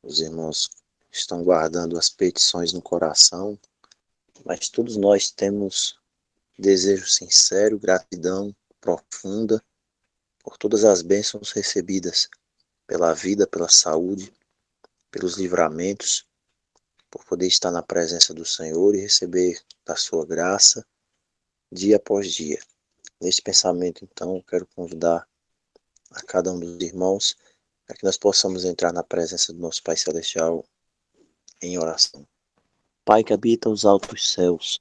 os irmãos estão guardando as petições no coração, mas todos nós temos desejo sincero, gratidão profunda por todas as bênçãos recebidas, pela vida, pela saúde, pelos livramentos, por poder estar na presença do Senhor e receber da sua graça dia após dia. Neste pensamento, então, eu quero convidar a cada um dos irmãos para que nós possamos entrar na presença do nosso Pai Celestial em oração. Pai que habita os altos céus,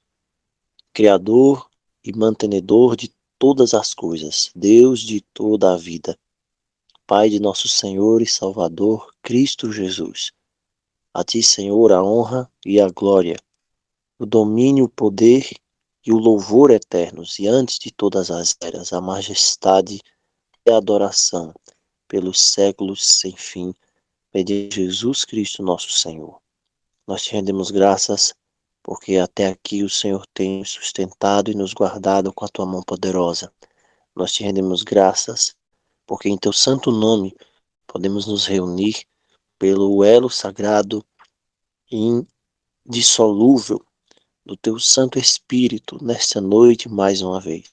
Criador e mantenedor de todas as coisas, Deus de toda a vida, Pai de nosso Senhor e Salvador, Cristo Jesus. A Ti, Senhor, a honra e a glória, o domínio, o poder e o louvor eternos, e antes de todas as eras, a majestade e a adoração, pelos séculos sem fim, mediante Jesus Cristo nosso Senhor. Nós te rendemos graças, porque até aqui o Senhor tem nos sustentado e nos guardado com a tua mão poderosa. Nós te rendemos graças, porque em teu santo nome podemos nos reunir pelo elo sagrado e indissolúvel do teu Santo Espírito nesta noite mais uma vez.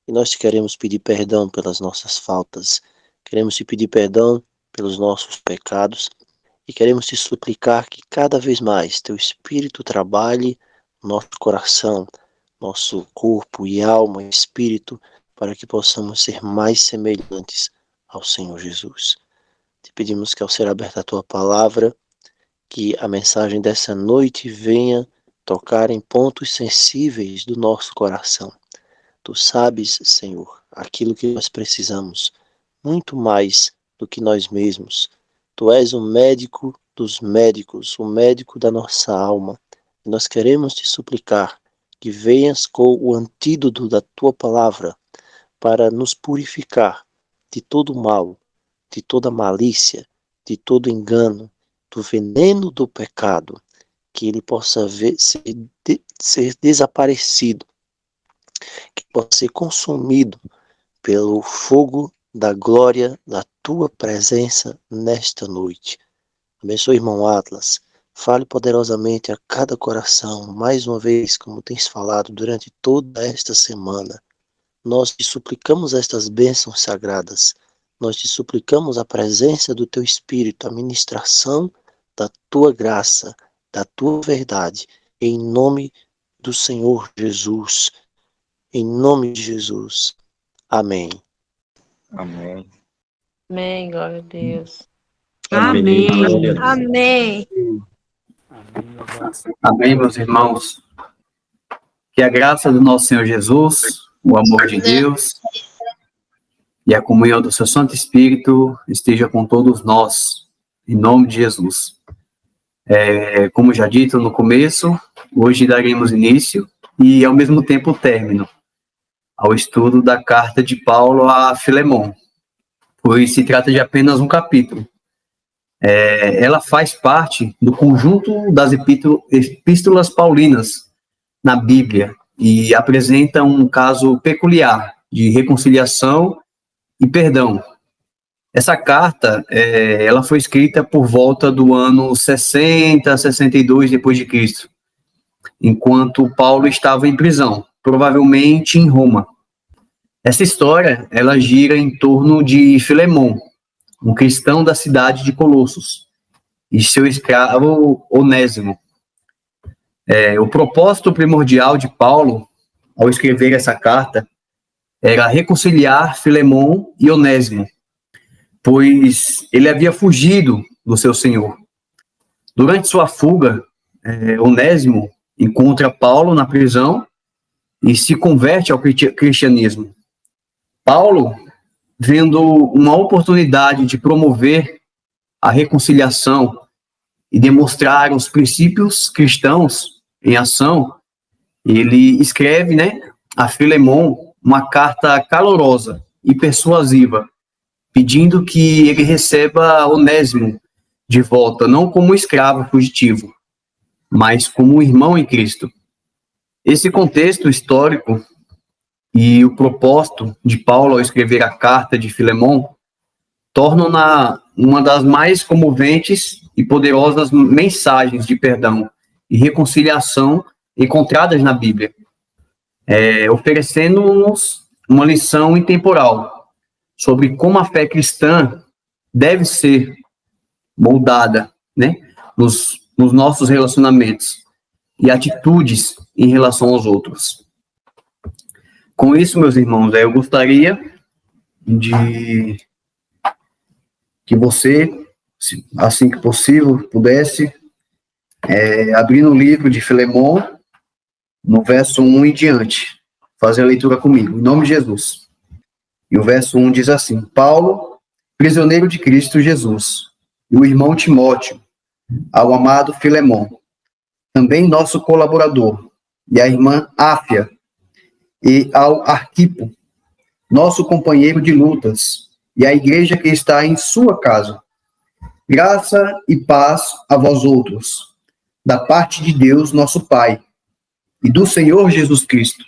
E nós te queremos pedir perdão pelas nossas faltas, queremos te pedir perdão pelos nossos pecados e queremos te suplicar que cada vez mais teu Espírito trabalhe no nosso coração, nosso corpo e alma e espírito, para que possamos ser mais semelhantes ao Senhor Jesus. Te pedimos que ao ser aberta a tua palavra, que a mensagem dessa noite venha tocar em pontos sensíveis do nosso coração. Tu sabes, Senhor, aquilo que nós precisamos, muito mais do que nós mesmos. Tu és o médico dos médicos, o médico da nossa alma. E nós queremos te suplicar que venhas com o antídoto da tua palavra para nos purificar de todo mal, de toda malícia, de todo engano, do veneno do pecado, que ele possa ser desaparecido, que possa ser consumido pelo fogo da glória da tua presença nesta noite. Abençoe, irmão Atlas. Fale poderosamente a cada coração, mais uma vez, como tens falado durante toda esta semana. Nós te suplicamos estas bênçãos sagradas. Nós te suplicamos a presença do teu Espírito, a ministração da tua graça, da tua verdade, em nome do Senhor Jesus. Em nome de Jesus. Amém. Amém. Amém, glória a Deus. Amém. Amém. Amém, meus irmãos. Que a graça do nosso Senhor Jesus, o amor de Deus e a comunhão do seu Santo Espírito esteja com todos nós, em nome de Jesus. Como já dito no começo, hoje daremos início e, ao mesmo tempo, término ao estudo da carta de Paulo a Filemon, pois se trata de apenas um capítulo. Ela faz parte do conjunto das epístolas paulinas na Bíblia e apresenta um caso peculiar de reconciliação e perdão. Essa carta, ela foi escrita por volta do ano 60, 62 depois de Cristo, enquanto Paulo estava em prisão, provavelmente em Roma. Essa história, ela gira em torno de Filemon, um cristão da cidade de Colossos, e seu escravo Onésimo. O propósito primordial de Paulo, ao escrever essa carta, era reconciliar Filemon e Onésimo, pois ele havia fugido do seu senhor. Durante sua fuga, Onésimo encontra Paulo na prisão e se converte ao cristianismo. Paulo, vendo uma oportunidade de promover a reconciliação e demonstrar os princípios cristãos em ação, ele escreve, a Filemon uma carta calorosa e persuasiva, pedindo que ele receba Onésimo de volta, não como escravo fugitivo, mas como irmão em Cristo. Esse contexto histórico e o propósito de Paulo ao escrever a carta de Filemon tornam-na uma das mais comoventes e poderosas mensagens de perdão e reconciliação encontradas na Bíblia, oferecendo-nos uma lição intemporal sobre como a fé cristã deve ser moldada, né, nos nossos relacionamentos e atitudes em relação aos outros. Com isso, meus irmãos, eu gostaria de que você, assim que possível, pudesse abrir no livro de Filemon, no verso 1 em diante, fazer a leitura comigo, em nome de Jesus. E o verso 1 diz assim: Paulo, prisioneiro de Cristo Jesus, e o irmão Timóteo, ao amado Filemon, também nosso colaborador, e a irmã Áfia, e ao Arquipo, nosso companheiro de lutas, e à igreja que está em sua casa. Graça e paz a vós outros, da parte de Deus, nosso Pai, e do Senhor Jesus Cristo.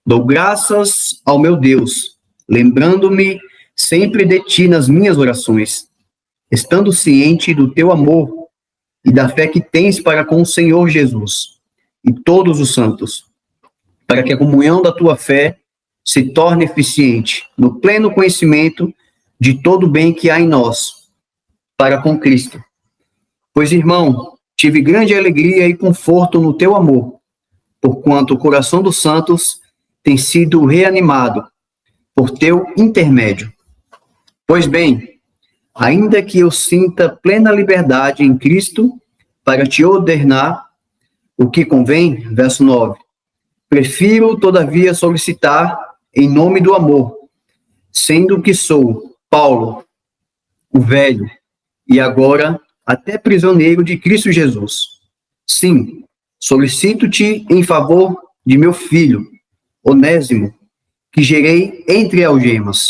Dou graças ao meu Deus, lembrando-me sempre de ti nas minhas orações, estando ciente do teu amor e da fé que tens para com o Senhor Jesus e todos os santos, para que a comunhão da tua fé se torne eficiente no pleno conhecimento de todo o bem que há em nós, para com Cristo. Pois, irmão, tive grande alegria e conforto no teu amor, porquanto o coração dos santos tem sido reanimado por teu intermédio. Pois bem, ainda que eu sinta plena liberdade em Cristo para te ordenar o que convém, verso 9, prefiro, todavia, solicitar em nome do amor, sendo que sou Paulo, o velho, e agora até prisioneiro de Cristo Jesus. Sim, solicito-te em favor de meu filho, Onésimo, que gerei entre algemas.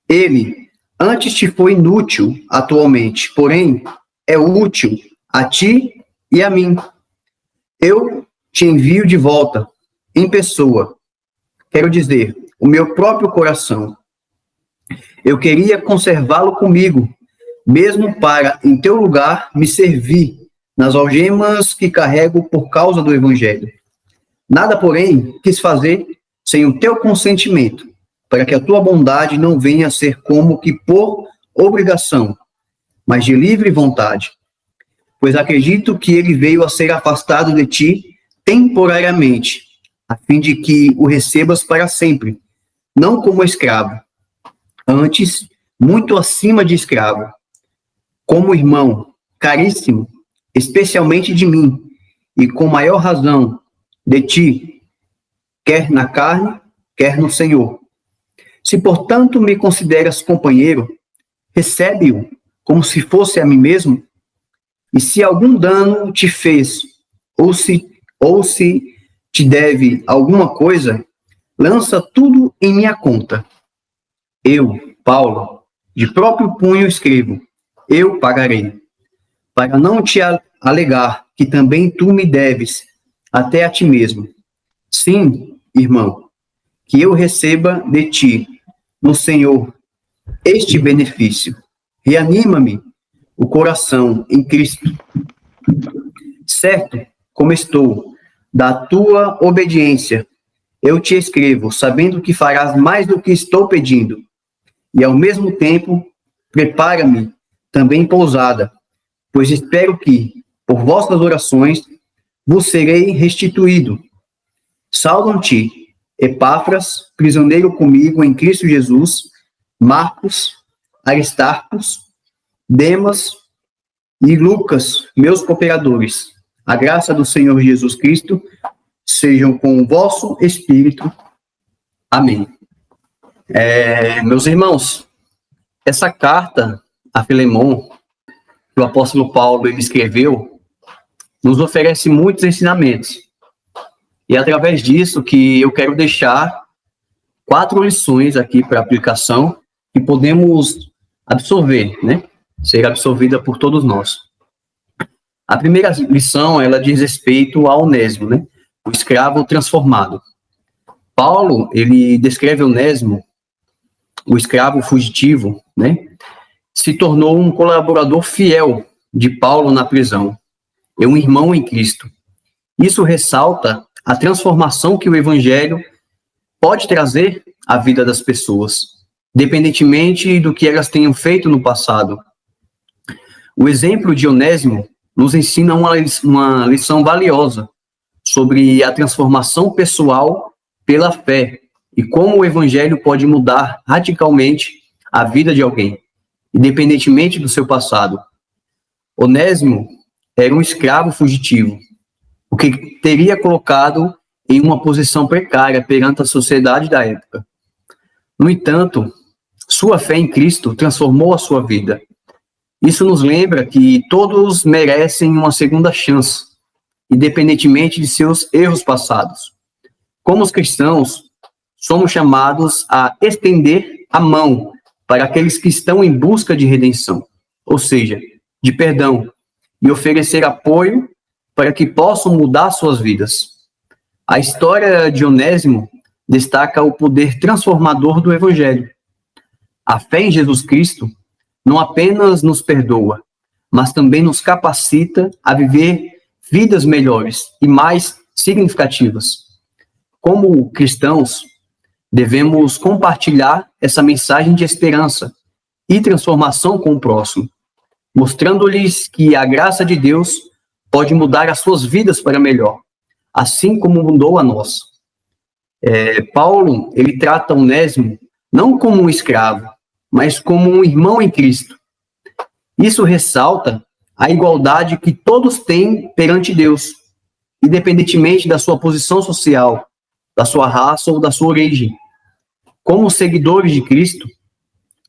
Ele antes te foi inútil atualmente, porém é útil a ti e a mim. Eu te envio de volta, em pessoa, quero dizer, o meu próprio coração. Eu queria conservá-lo comigo, mesmo para, em teu lugar, me servir nas algemas que carrego por causa do Evangelho. Nada, porém, quis fazer sem o teu consentimento, para que a tua bondade não venha a ser como que por obrigação, mas de livre vontade. Pois acredito que ele veio a ser afastado de ti temporariamente, a fim de que o recebas para sempre, não como escravo, antes, muito acima de escravo, como irmão, caríssimo, especialmente de mim, e com maior razão de ti, quer na carne, quer no Senhor. Se, portanto, me consideras companheiro, recebe-o como se fosse a mim mesmo, e se algum dano te fez, ou se te deve alguma coisa, lança tudo em minha conta. Eu, Paulo, de próprio punho escrevo, eu pagarei, para não te alegar que também tu me deves, até a ti mesmo. Sim, irmão, que eu receba de ti, no Senhor, este benefício. Reanima-me o coração em Cristo. Certo, como estou, da tua obediência, eu te escrevo, sabendo que farás mais do que estou pedindo, e ao mesmo tempo, prepara-me também pousada, pois espero que, por vossas orações, vos serei restituído. Saudam-te, Epáfras, prisioneiro comigo em Cristo Jesus, Marcos, Aristarcos, Demas e Lucas, meus cooperadores. A graça do Senhor Jesus Cristo sejam com o vosso espírito. Amém. Meus irmãos, essa carta a Filemon, que o apóstolo Paulo ele escreveu, nos oferece muitos ensinamentos. E é através disso que eu quero deixar 4 lições aqui para aplicação que podemos absorver, né? Ser absorvida por todos nós. A primeira lição, ela diz respeito a Onésimo, né? O escravo transformado. Paulo, ele descreve Onésimo, o escravo fugitivo, né? se tornou um colaborador fiel de Paulo na prisão, e um irmão em Cristo. Isso ressalta a transformação que o Evangelho pode trazer à vida das pessoas, independentemente do que elas tenham feito no passado. O exemplo de Onésimo nos ensina uma lição valiosa sobre a transformação pessoal pela fé e como o Evangelho pode mudar radicalmente a vida de alguém, independentemente do seu passado. Onésimo era um escravo fugitivo, o que teria colocado em uma posição precária perante a sociedade da época. No entanto, sua fé em Cristo transformou a sua vida. Isso nos lembra que todos merecem uma segunda chance, independentemente de seus erros passados. Como os cristãos, somos chamados a estender a mão para aqueles que estão em busca de redenção, ou seja, de perdão, e oferecer apoio para que possam mudar suas vidas. A história de Onésimo destaca o poder transformador do Evangelho. A fé em Jesus Cristo não apenas nos perdoa, mas também nos capacita a viver vidas melhores e mais significativas. Como cristãos, devemos compartilhar essa mensagem de esperança e transformação com o próximo, mostrando-lhes que a graça de Deus pode mudar as suas vidas para melhor, assim como mudou a nossa. Paulo, ele trata Onésimo não como um escravo, mas como um irmão em Cristo. Isso ressalta a igualdade que todos têm perante Deus, independentemente da sua posição social, da sua raça ou da sua origem. Como seguidores de Cristo,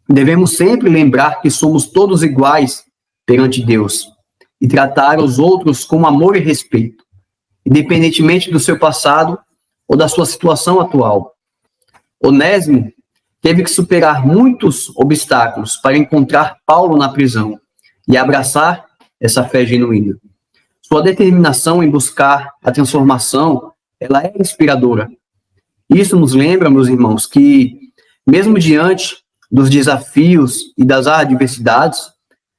devemos sempre lembrar que somos todos iguais perante Deus e tratar os outros com amor e respeito, independentemente do seu passado ou da sua situação atual. Onésimo teve que superar muitos obstáculos para encontrar Paulo na prisão e abraçar essa fé genuína. Sua determinação em buscar a transformação, ela é inspiradora. Isso nos lembra, meus irmãos, que mesmo diante dos desafios e das adversidades,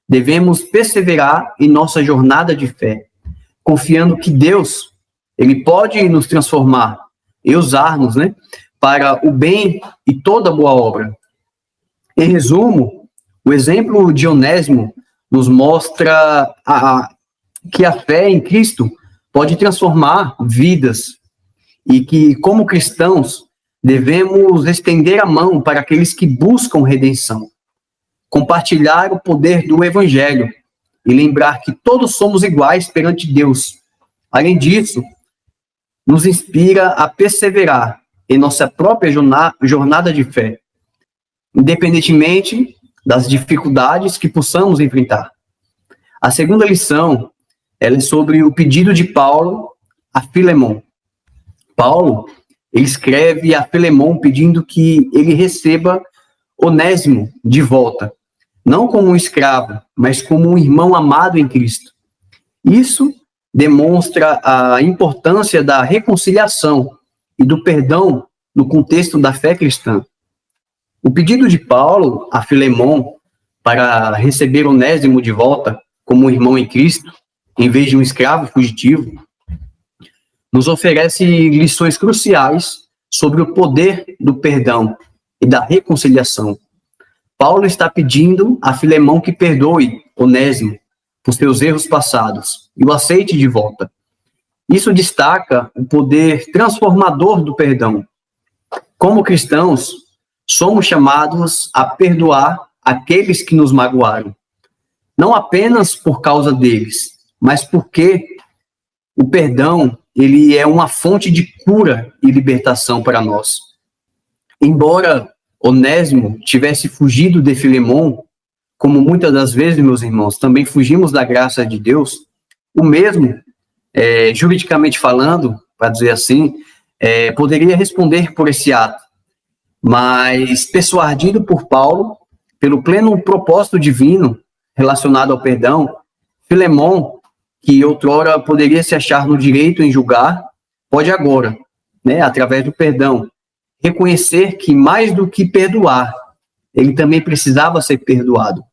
devemos perseverar em nossa jornada de fé, confiando que Deus, ele pode nos transformar e usar-nos, para o bem e toda boa obra. Em resumo, o exemplo de Onésimo nos mostra que a fé em Cristo pode transformar vidas e que, como cristãos, devemos estender a mão para aqueles que buscam redenção, compartilhar o poder do Evangelho e lembrar que todos somos iguais perante Deus. Além disso, nos inspira a perseverar em nossa própria jornada de fé, independentemente das dificuldades que possamos enfrentar. A segunda lição ela é sobre o pedido de Paulo a Filemon. Paulo, ele escreve a Filemon pedindo que ele receba Onésimo de volta, não como um escravo, mas como um irmão amado em Cristo. Isso demonstra a importância da reconciliação e do perdão no contexto da fé cristã. O pedido de Paulo a Filemon para receber Onésimo de volta como um irmão em Cristo, em vez de um escravo fugitivo, nos oferece lições cruciais sobre o poder do perdão e da reconciliação. Paulo está pedindo a Filemon que perdoe Onésimo por seus erros passados e o aceite de volta. Isso destaca o poder transformador do perdão. Como cristãos, somos chamados a perdoar aqueles que nos magoaram, não apenas por causa deles, mas porque o perdão ele é uma fonte de cura e libertação para nós. Embora Onésimo tivesse fugido de Filemon, como muitas das vezes, meus irmãos, também fugimos da graça de Deus, o mesmo, juridicamente falando, para dizer assim, poderia responder por esse ato, mas persuadido por Paulo, pelo pleno propósito divino relacionado ao perdão, Filemon, que outrora poderia se achar no direito em julgar, pode agora, através do perdão, reconhecer que mais do que perdoar, ele também precisava ser perdoado.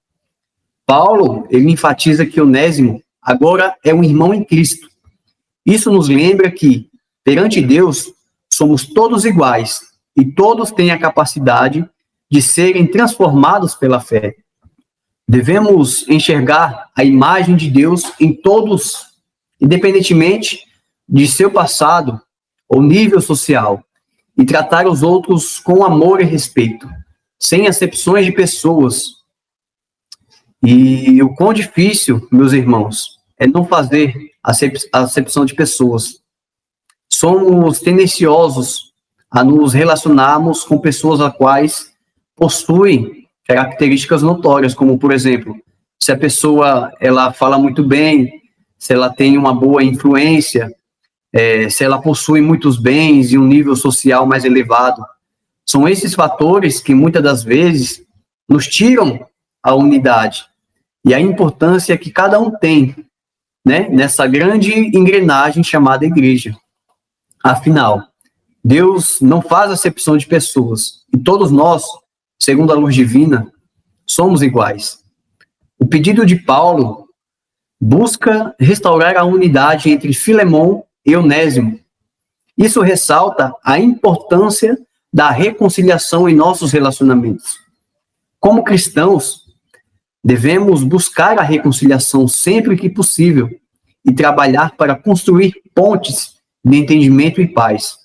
Paulo, ele enfatiza que Onésimo agora é um irmão em Cristo. Isso nos lembra que, perante Deus, somos todos iguais e todos têm a capacidade de serem transformados pela fé. Devemos enxergar a imagem de Deus em todos, independentemente de seu passado ou nível social, e tratar os outros com amor e respeito, sem acepções de pessoas. E o quão difícil, meus irmãos, é não fazer acepção de pessoas. Somos tendenciosos a nos relacionarmos com pessoas as quais possuem características notórias, como, por exemplo, se a pessoa ela fala muito bem, se ela tem uma boa influência, se ela possui muitos bens e um nível social mais elevado. São esses fatores que, muitas das vezes, nos tiram a unidade e a importância que cada um tem, né, nessa grande engrenagem chamada igreja. Afinal, Deus não faz acepção de pessoas, e todos nós, segundo a luz divina, somos iguais. O pedido de Paulo busca restaurar a unidade entre Filemon e Onésimo. Isso ressalta a importância da reconciliação em nossos relacionamentos. Como cristãos, devemos buscar a reconciliação sempre que possível e trabalhar para construir pontes de entendimento e paz.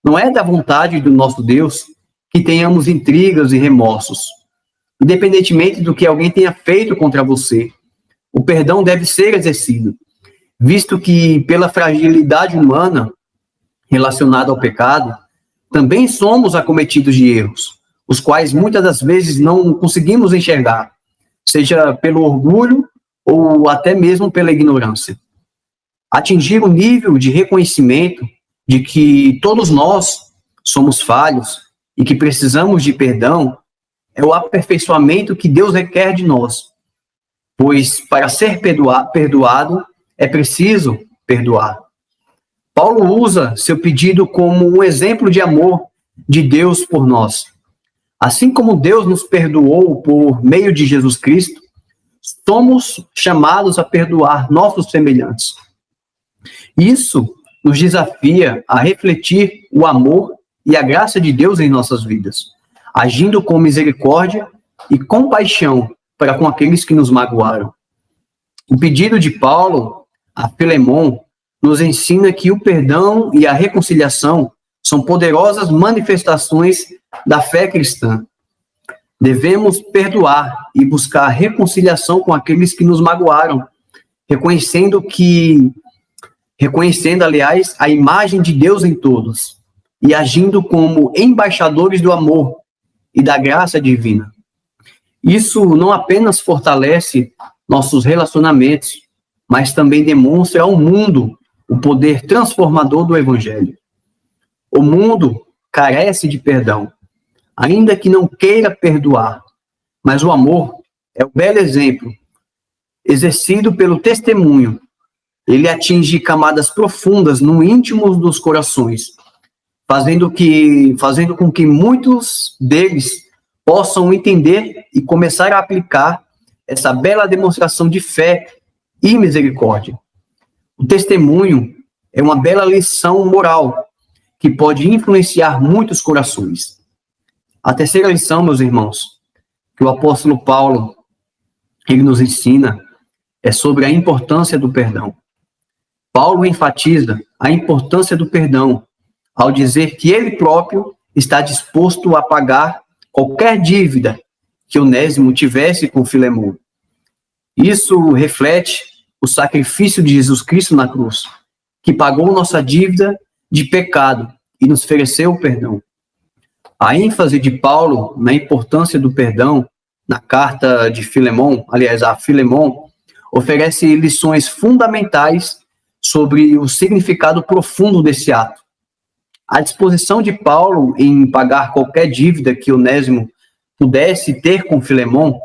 Não é da vontade do nosso Deus que tenhamos intrigas e remorsos. Independentemente do que alguém tenha feito contra você, o perdão deve ser exercido, visto que, pela fragilidade humana relacionada ao pecado, também somos acometidos de erros, os quais muitas das vezes não conseguimos enxergar, seja pelo orgulho ou até mesmo pela ignorância. Atingir o nível de reconhecimento de que todos nós somos falhos e que precisamos de perdão é o aperfeiçoamento que Deus requer de nós, pois para ser perdoado é preciso perdoar. Paulo usa seu pedido como um exemplo de amor de Deus por nós. Assim como Deus nos perdoou por meio de Jesus Cristo, somos chamados a perdoar nossos semelhantes. Isso nos desafia a refletir o amor e a graça de Deus em nossas vidas, agindo com misericórdia e compaixão para com aqueles que nos magoaram. O pedido de Paulo a Filemon nos ensina que o perdão e a reconciliação são poderosas manifestações da fé cristã. Devemos perdoar e buscar reconciliação com aqueles que nos magoaram, reconhecendo, aliás, a imagem de Deus em todos e agindo como embaixadores do amor e da graça divina. Isso não apenas fortalece nossos relacionamentos, mas também demonstra ao mundo o poder transformador do Evangelho. O mundo carece de perdão, ainda que não queira perdoar, mas o amor é o belo exemplo, exercido pelo testemunho. Ele atinge camadas profundas no íntimo dos corações, fazendo com que muitos deles possam entender e começar a aplicar essa bela demonstração de fé e misericórdia. O testemunho é uma bela lição moral que pode influenciar muitos corações. A terceira lição, meus irmãos, que o apóstolo Paulo ele nos ensina é sobre a importância do perdão. Paulo enfatiza a importância do perdão ao dizer que ele próprio está disposto a pagar qualquer dívida que Onésimo tivesse com Filemon. Isso reflete o sacrifício de Jesus Cristo na cruz, que pagou nossa dívida de pecado e nos ofereceu o perdão. A ênfase de Paulo na importância do perdão na carta de Filemon, aliás, a Filemon, oferece lições fundamentais sobre o significado profundo desse ato. A disposição de Paulo em pagar qualquer dívida que Onésimo pudesse ter com Filemon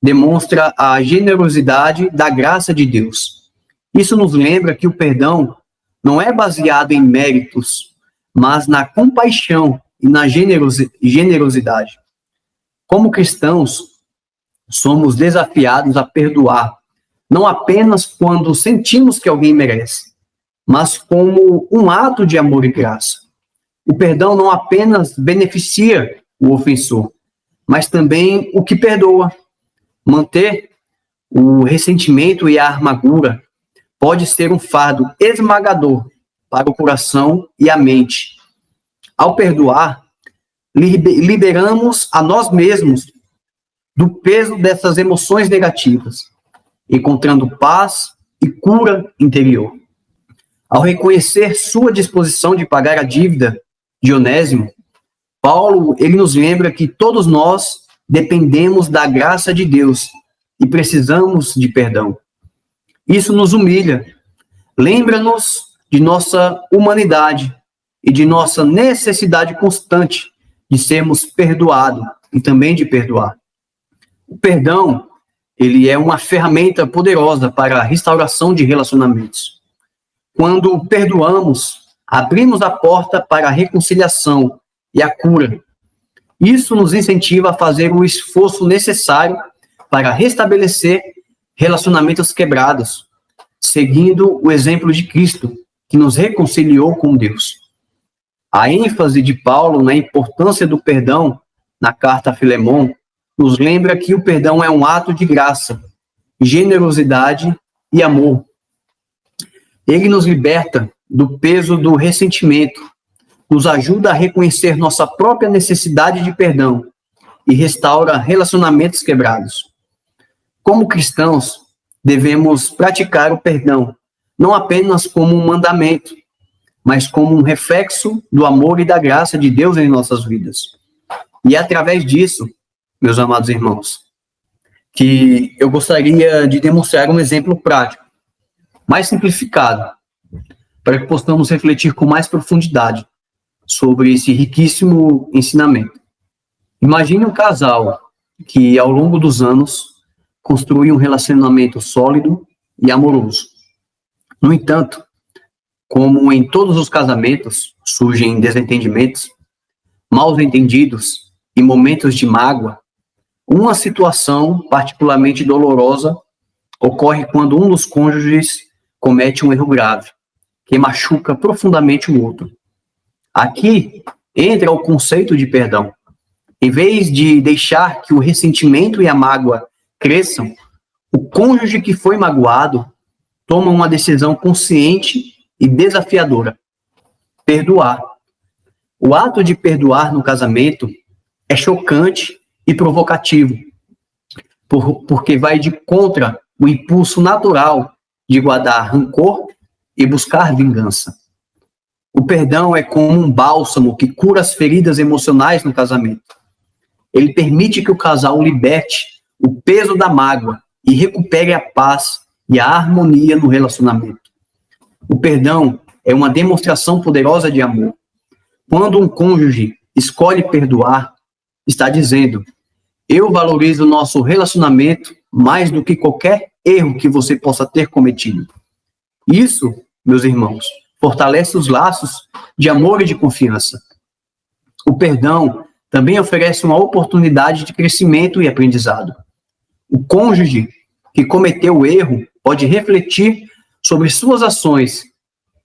demonstra a generosidade da graça de Deus. Isso nos lembra que o perdão não é baseado em méritos, mas na compaixão e na generosidade. Como cristãos, somos desafiados a perdoar, não apenas quando sentimos que alguém merece, mas como um ato de amor e graça. O perdão não apenas beneficia o ofensor, mas também o que perdoa. Manter o ressentimento e a amargura pode ser um fardo esmagador para o coração e a mente. Ao perdoar, liberamos a nós mesmos do peso dessas emoções negativas, encontrando paz e cura interior. Ao reconhecer sua disposição de pagar a dívida de Onésimo, Paulo, ele nos lembra que todos nós dependemos da graça de Deus e precisamos de perdão. Isso nos humilha, lembra-nos de nossa humanidade e de nossa necessidade constante de sermos perdoados e também de perdoar. O perdão, ele é uma ferramenta poderosa para a restauração de relacionamentos. Quando perdoamos, abrimos a porta para a reconciliação e a cura. Isso nos incentiva a fazer o esforço necessário para restabelecer relacionamentos quebrados, seguindo o exemplo de Cristo, que nos reconciliou com Deus. A ênfase de Paulo na importância do perdão na carta a Filemon nos lembra que o perdão é um ato de graça, generosidade e amor. Ele nos liberta do peso do ressentimento, nos ajuda a reconhecer nossa própria necessidade de perdão e restaura relacionamentos quebrados. Como cristãos, devemos praticar o perdão, não apenas como um mandamento, mas como um reflexo do amor e da graça de Deus em nossas vidas. E é através disso, meus amados irmãos, que eu gostaria de demonstrar um exemplo prático, mais simplificado, para que possamos refletir com mais profundidade sobre esse riquíssimo ensinamento. Imagine um casal que, ao longo dos anos, construi um relacionamento sólido e amoroso. No entanto, como em todos os casamentos, surgem desentendimentos, maus entendidos e momentos de mágoa, uma situação particularmente dolorosa ocorre quando um dos cônjuges comete um erro grave, que machuca profundamente o outro. Aqui entra o conceito de perdão. Em vez de deixar que o ressentimento e a mágoa cresçam, o cônjuge que foi magoado toma uma decisão consciente e desafiadora: perdoar. O ato de perdoar no casamento é chocante e provocativo, porque vai de contra o impulso natural de guardar rancor e buscar vingança. O perdão é como um bálsamo que cura as feridas emocionais no casamento. Ele permite que o casal liberte o peso da mágoa e recupere a paz e a harmonia no relacionamento. O perdão é uma demonstração poderosa de amor. Quando um cônjuge escolhe perdoar, está dizendo: eu valorizo o nosso relacionamento mais do que qualquer erro que você possa ter cometido. Isso, meus irmãos, fortalece os laços de amor e de confiança. O perdão também oferece uma oportunidade de crescimento e aprendizado. O cônjuge que cometeu o erro pode refletir sobre suas ações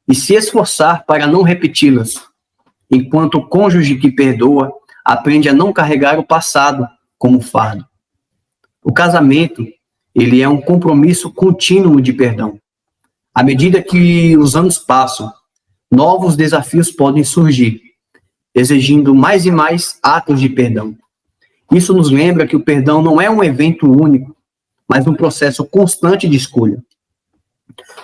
e se esforçar para não repeti-las, enquanto o cônjuge que perdoa aprende a não carregar o passado como fardo. O casamento, ele é um compromisso contínuo de perdão. À medida que os anos passam, novos desafios podem surgir, exigindo mais e mais atos de perdão. Isso nos lembra que o perdão não é um evento único, mas um processo constante de escolha.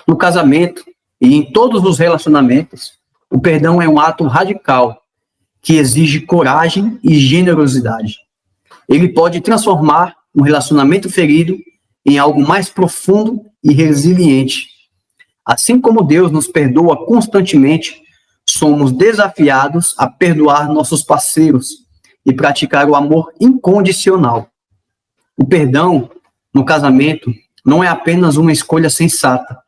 No casamento e em todos os relacionamentos, o perdão é um ato radical que exige coragem e generosidade. Ele pode transformar um relacionamento ferido em algo mais profundo e resiliente. Assim como Deus nos perdoa constantemente, somos desafiados a perdoar nossos parceiros e praticar o amor incondicional. O perdão no casamento não é apenas uma escolha sensata,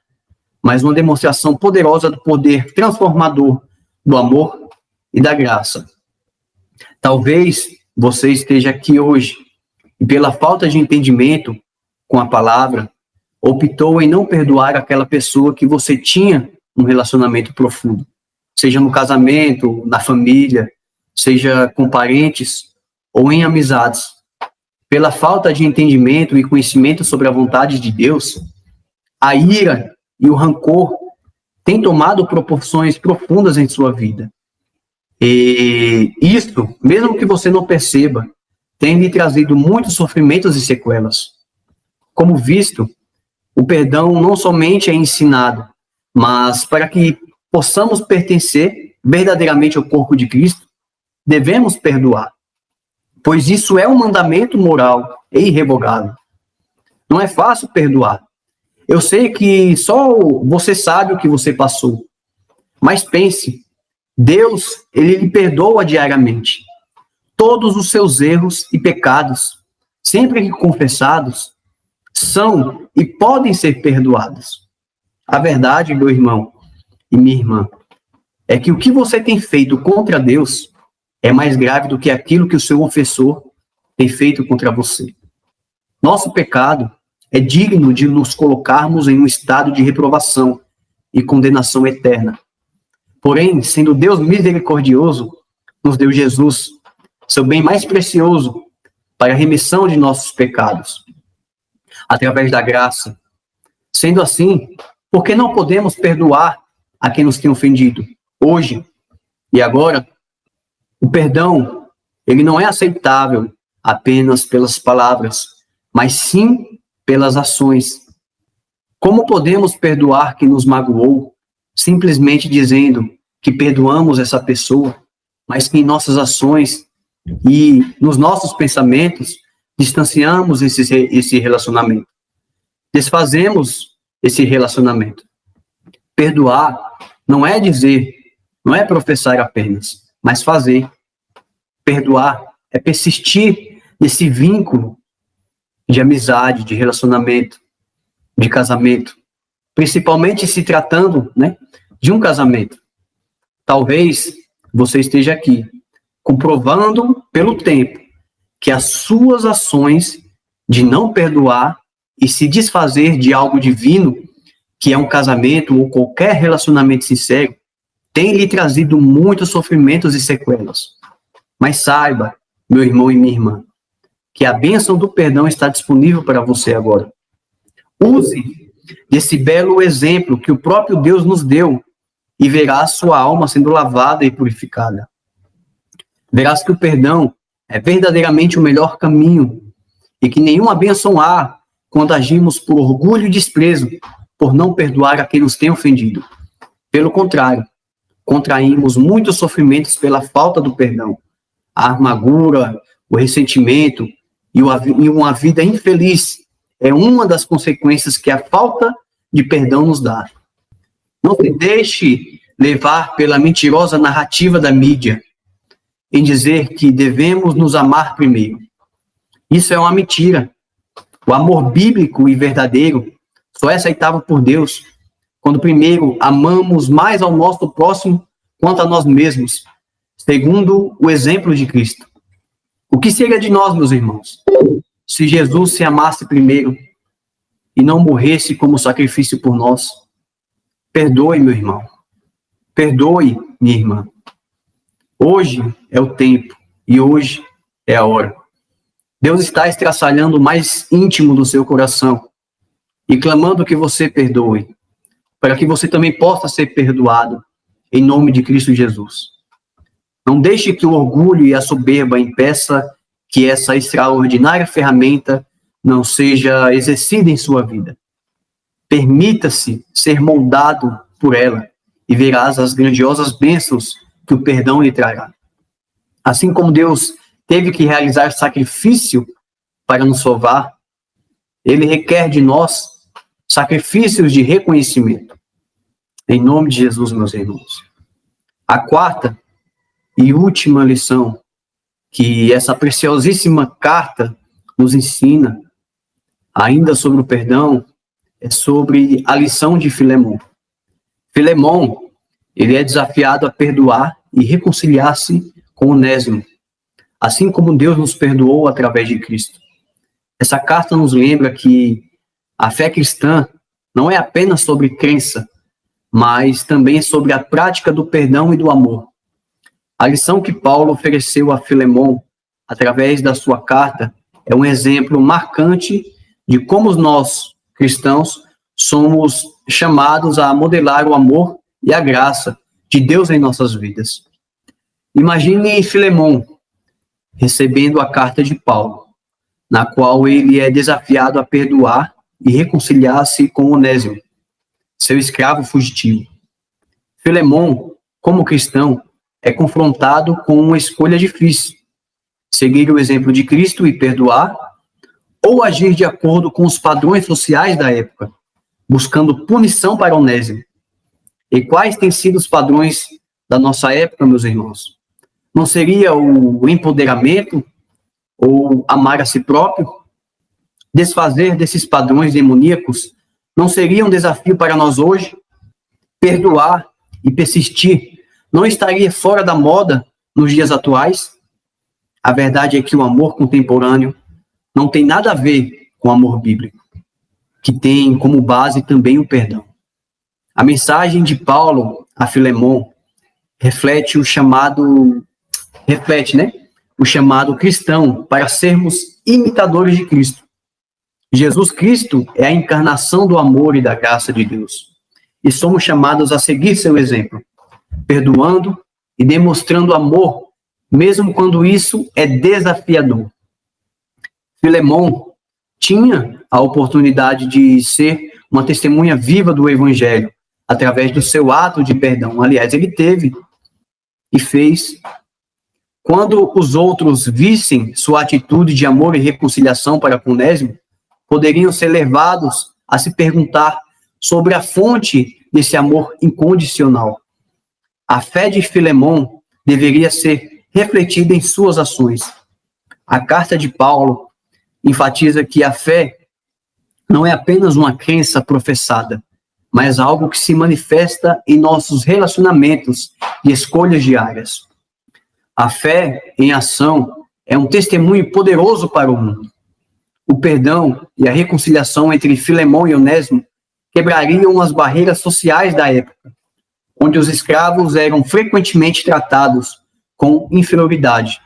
mas uma demonstração poderosa do poder transformador do amor e da graça. Talvez você esteja aqui hoje e pela falta de entendimento com a palavra, optou em não perdoar aquela pessoa que você tinha um relacionamento profundo, seja no casamento, na família, seja com parentes ou em amizades. Pela falta de entendimento e conhecimento sobre a vontade de Deus, a ira e o rancor têm tomado proporções profundas em sua vida. E isso, mesmo que você não perceba, tem lhe trazido muitos sofrimentos e sequelas. Como visto, o perdão não somente é ensinado, mas para que possamos pertencer verdadeiramente ao corpo de Cristo, devemos perdoar, pois isso é um mandamento moral e irrevogável. Não é fácil perdoar. Eu sei que só você sabe o que você passou, mas pense, Deus, Ele lhe perdoa diariamente. Todos os seus erros e pecados, sempre que confessados, são e podem ser perdoados. A verdade, meu irmão e minha irmã, é que o que você tem feito contra Deus é mais grave do que aquilo que o seu ofensor tem feito contra você. Nosso pecado é digno de nos colocarmos em um estado de reprovação e condenação eterna. Porém, sendo Deus misericordioso, nos deu Jesus, seu bem mais precioso, para a remissão de nossos pecados, através da graça. Sendo assim, por que não podemos perdoar a quem nos tem ofendido? Hoje e agora, o perdão, ele não é aceitável apenas pelas palavras, mas sim pelas ações. Como podemos perdoar quem nos magoou, simplesmente dizendo que perdoamos essa pessoa, mas que em nossas ações e nos nossos pensamentos distanciamos esse relacionamento? Desfazemos esse relacionamento. Perdoar não é dizer, não é professar apenas, mas fazer. Perdoar é persistir nesse vínculo de amizade, de relacionamento, de casamento, principalmente se tratando, de um casamento. Talvez você esteja aqui comprovando pelo tempo que as suas ações de não perdoar e se desfazer de algo divino, que é um casamento ou qualquer relacionamento sincero, tem lhe trazido muitos sofrimentos e sequelas. Mas saiba, meu irmão e minha irmã, que a bênção do perdão está disponível para você agora. Use desse belo exemplo que o próprio Deus nos deu e verá a sua alma sendo lavada e purificada. Verás que o perdão é verdadeiramente o melhor caminho e que nenhuma bênção há quando agimos por orgulho e desprezo, por não perdoar a quem nos tem ofendido. Pelo contrário, contraímos muitos sofrimentos pela falta do perdão. A amargura, o ressentimento e uma vida infeliz é uma das consequências que a falta de perdão nos dá. Não se deixe levar pela mentirosa narrativa da mídia em dizer que devemos nos amar primeiro. Isso é uma mentira. O amor bíblico e verdadeiro só é aceitável por Deus quando primeiro amamos mais ao nosso próximo quanto a nós mesmos, segundo o exemplo de Cristo. O que seria de nós, meus irmãos, se Jesus se amasse primeiro e não morresse como sacrifício por nós? Perdoe, meu irmão. Perdoe, minha irmã. Hoje é o tempo e hoje é a hora. Deus está estraçalhando o mais íntimo do seu coração e clamando que você perdoe, para que você também possa ser perdoado, em nome de Cristo Jesus. Não deixe que o orgulho e a soberba impeça que essa extraordinária ferramenta não seja exercida em sua vida. Permita-se ser moldado por ela e verás as grandiosas bênçãos que o perdão lhe trará. Assim como Deus teve que realizar sacrifício para nos salvar, Ele requer de nós sacrifícios de reconhecimento. Em nome de Jesus, meus irmãos. A quarta e última lição que essa preciosíssima carta nos ensina, ainda sobre o perdão, é sobre a lição de Filemão. Filemão, ele é desafiado a perdoar e reconciliar-se com Onésimo, assim como Deus nos perdoou através de Cristo. essa carta nos lembra que a fé cristã não é apenas sobre crença, mas também sobre a prática do perdão e do amor. A lição que Paulo ofereceu a Filemon, através da sua carta, é um exemplo marcante de como nós, cristãos, somos chamados a modelar o amor e a graça de Deus em nossas vidas. Imagine Filemon recebendo a carta de Paulo, na qual ele é desafiado a perdoar e reconciliar-se com Onésimo, seu escravo fugitivo. Filemon, como cristão, é confrontado com uma escolha difícil: seguir o exemplo de Cristo e perdoar, ou agir de acordo com os padrões sociais da época, buscando punição para Onésimo. E quais têm sido os padrões da nossa época, meus irmãos? Não seria o empoderamento ou amar a si próprio? Desfazer desses padrões demoníacos não seria um desafio para nós hoje? Perdoar e persistir não estaria fora da moda nos dias atuais? A verdade é que o amor contemporâneo não tem nada a ver com o amor bíblico, que tem como base também o perdão. A mensagem de Paulo a Filemon reflete o chamado cristão para sermos imitadores de Cristo. Jesus Cristo é a encarnação do amor e da graça de Deus, e somos chamados a seguir seu exemplo, perdoando e demonstrando amor, mesmo quando isso é desafiador. Filemon tinha a oportunidade de ser uma testemunha viva do Evangelho, através do seu ato de perdão. Aliás, ele teve e fez. Quando os outros vissem sua atitude de amor e reconciliação para com Onésimo, poderiam ser levados a se perguntar sobre a fonte desse amor incondicional. A fé de Filemon deveria ser refletida em suas ações. A carta de Paulo enfatiza que a fé não é apenas uma crença professada, mas algo que se manifesta em nossos relacionamentos e escolhas diárias. A fé em ação é um testemunho poderoso para o mundo. O perdão e a reconciliação entre Filemon e Onésimo quebrariam as barreiras sociais da época, onde os escravos eram frequentemente tratados com inferioridade.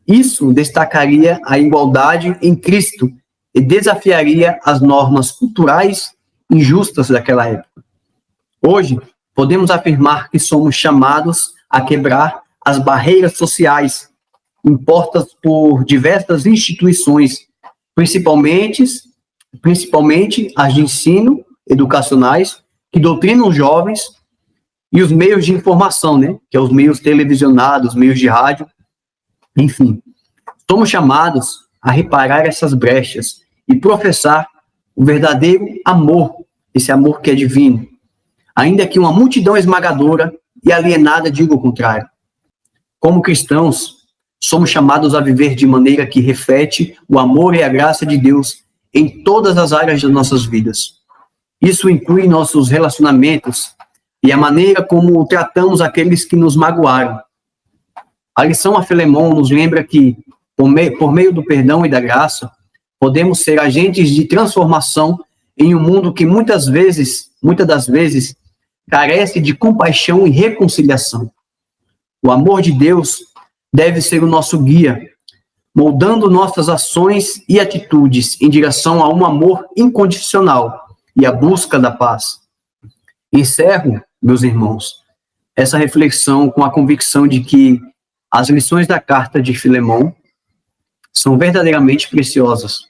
Isso destacaria a igualdade em Cristo e desafiaria as normas culturais injustas daquela época. Hoje, podemos afirmar que somos chamados a quebrar as barreiras sociais impostas por diversas instituições, principalmente as de ensino educacionais, que doutrinam os jovens, e os meios de informação, que é os meios televisionados, meios de rádio, enfim. Somos chamados a reparar essas brechas e professar o verdadeiro amor, esse amor que é divino, ainda que uma multidão esmagadora e alienada diga o contrário. Como cristãos, somos chamados a viver de maneira que reflete o amor e a graça de Deus em todas as áreas das nossas vidas. Isso inclui nossos relacionamentos e a maneira como tratamos aqueles que nos magoaram. A lição a Filemon nos lembra que, por meio do perdão e da graça, podemos ser agentes de transformação em um mundo que muitas das vezes, carece de compaixão e reconciliação. O amor de Deus deve ser o nosso guia, moldando nossas ações e atitudes em direção a um amor incondicional e a busca da paz. Encerro, meus irmãos, essa reflexão com a convicção de que as lições da carta de Filemon são verdadeiramente preciosas.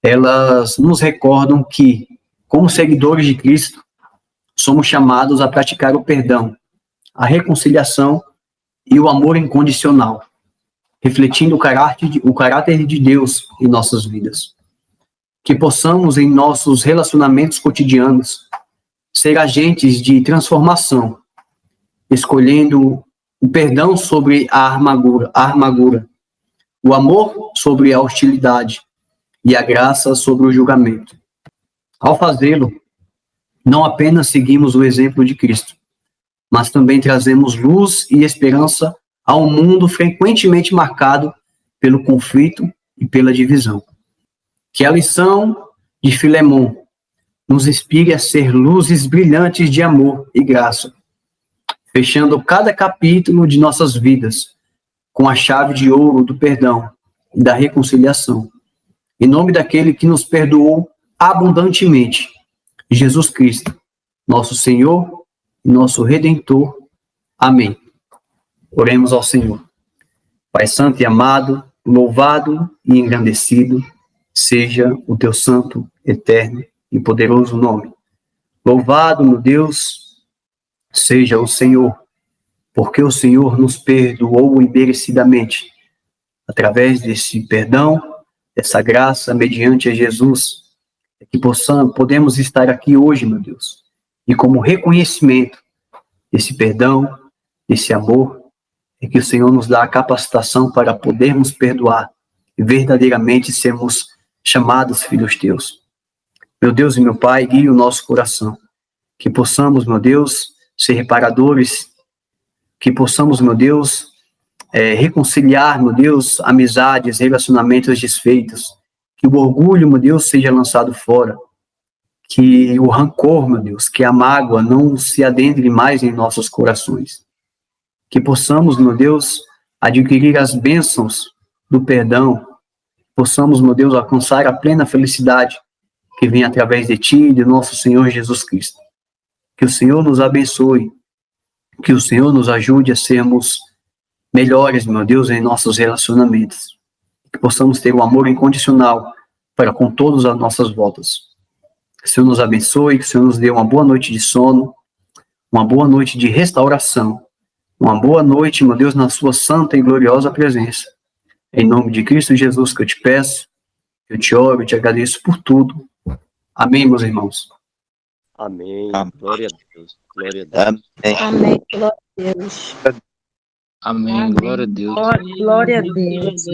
Elas nos recordam que, como seguidores de Cristo, somos chamados a praticar o perdão, a reconciliação e o amor incondicional, refletindo o caráter de Deus em nossas vidas. Que possamos, em nossos relacionamentos cotidianos, ser agentes de transformação, escolhendo o perdão sobre a amargura, o amor sobre a hostilidade e a graça sobre o julgamento. Ao fazê-lo, não apenas seguimos o exemplo de Cristo, mas também trazemos luz e esperança a um mundo frequentemente marcado pelo conflito e pela divisão. Que a lição de Filemon nos inspire a ser luzes brilhantes de amor e graça, fechando cada capítulo de nossas vidas com a chave de ouro do perdão e da reconciliação. Em nome daquele que nos perdoou abundantemente, Jesus Cristo, nosso Senhor e nosso Redentor. Amém. Oremos ao Senhor. Pai santo e amado, louvado e engrandecido seja o teu santo, eterno e poderoso nome. Louvado, meu Deus, seja o Senhor, porque o Senhor nos perdoou imerecidamente, através desse perdão, dessa graça, mediante a Jesus, que podemos estar aqui hoje, meu Deus, e como reconhecimento desse perdão, desse amor, é que o Senhor nos dá a capacitação para podermos perdoar e verdadeiramente sermos chamados filhos teus. Meu Deus e meu Pai, guie o nosso coração, que possamos, meu Deus, ser reparadores, que possamos, meu Deus, reconciliar, meu Deus, amizades, relacionamentos desfeitos, que o orgulho, meu Deus, seja lançado fora, que o rancor, meu Deus, que a mágoa não se adentre mais em nossos corações, que possamos, meu Deus, adquirir as bênçãos do perdão, possamos, meu Deus, alcançar a plena felicidade que vem através de Ti e de nosso Senhor Jesus Cristo. Que o Senhor nos abençoe, que o Senhor nos ajude a sermos melhores, meu Deus, em nossos relacionamentos. Que possamos ter o amor incondicional para com todas as nossas voltas. Que o Senhor nos abençoe, que o Senhor nos dê uma boa noite de sono, uma boa noite de restauração, uma boa noite, meu Deus, na sua santa e gloriosa presença. Em nome de Cristo Jesus que eu te peço, eu te oro, eu te agradeço por tudo. Amém, meus irmãos. Amém. Amém. Glória a Deus. Glória a Deus. Amém. Glória a Deus. Amém. Glória a Deus. Glória a Deus.